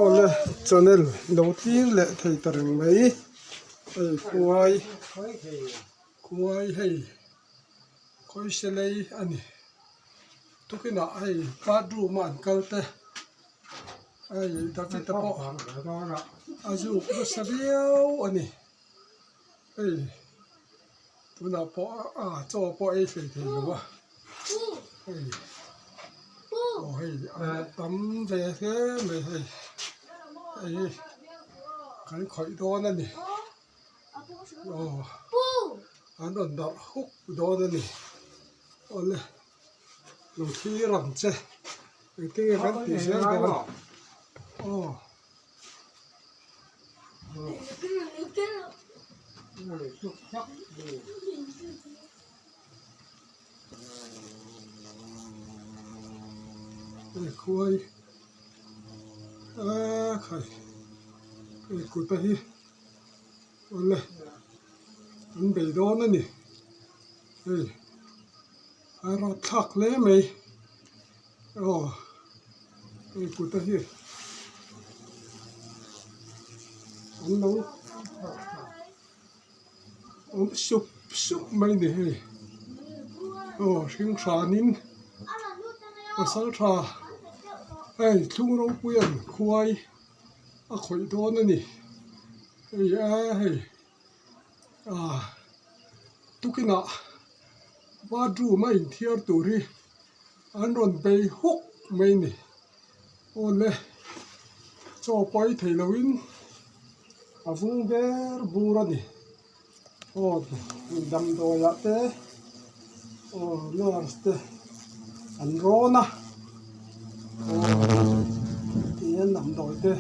ole channel lo tir le thei tareng mai ai kuai hei koi selei ani tukina ai bedroom an kalte ai David po azu ko sabiao ani ai tuna po cho po ai thei thei lo ai hei tắm về thế mày hei ai cái khỏi đó nè nè anh đồn đó hút đó nè nè ôi lồng khí rầm che cái cái tí xíu đó cái khuây khơi cái cụt tay hi ôi anh bị đó nữa nè ê ai ra thắc lấy mày cái cụt tay hi anh nấu ông súp mày nè sinh sản nín sao trà ai chung rau quyên khoai khỏi đó nữa nè tu cái nọ ba ru mà in thiar tu ri anh còn bay hút mày nè ôi cho bay thầy lawin vùng ber bura nè đâm đôi ạ thế lừa thế anh rona thì anh nằm đôi thế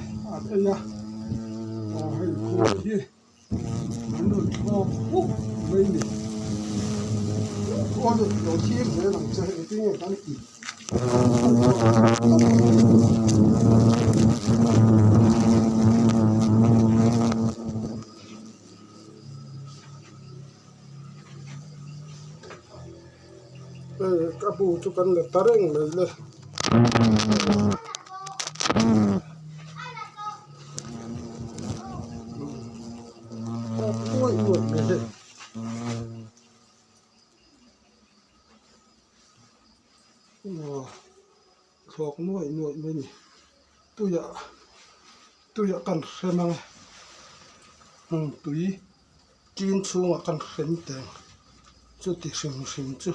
đây ya hay cô gì anh được cho hút mày nè có được đầu tiên để làm cho cái tiếng người ta kỹ các bộ chú cần là tareng này lên ôi này thuộc nuôi mình tôi giờ cần xem mang túi chín xuống mà cần xem tiền cho tiền xem chứ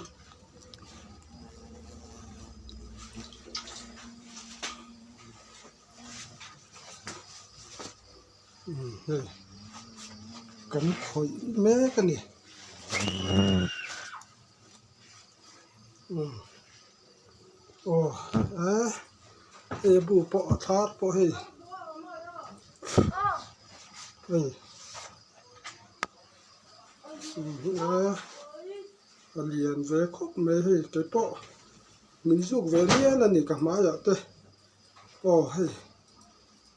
đây cần khỏi mé cái này e bu po thar po hei liền về khóc mẹ hei cái po mình giúp về liền là nè cả má vậy thế hei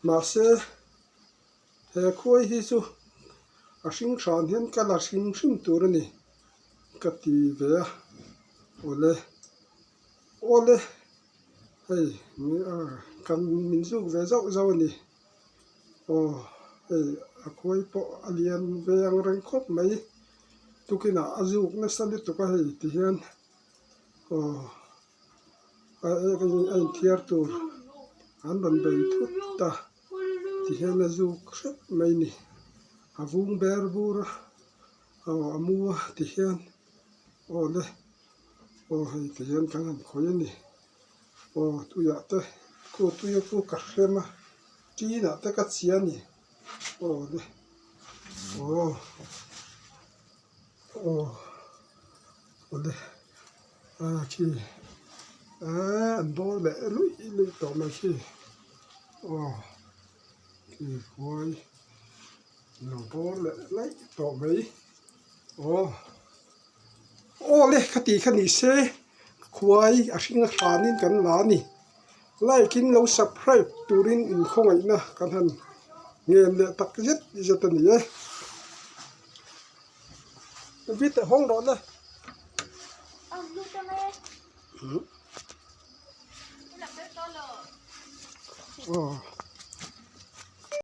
mà sẽ he khôi hi su sinh sản hiện cả là sinh tu rồi nè cái tí về ole hey cần mình giúp về dậu nè hey khôi po alien về ang rang khóc mấy tu kia nào azu nó san đi tu cái hey thì hiện anh thiar tu anh vẫn bị thút ta thì hiện azu khóc mấy nè vùng ber bura mua thì hiện ole hay thì hiện càng làm khói nè tu ya te cô tu ya cô cà phê mà chỉ là te cắt xiên nè đây đây chi anh bố lẽ lụi tao mà chi thì khói nó bố lẽ lấy tao mấy lên cái này xe khói sinh sản nên cần lá nè like lâu subscribe turin không ấy nè cần hẳn nghe lệ tắc rất giờ tận này viết tạiห้องđó đây oh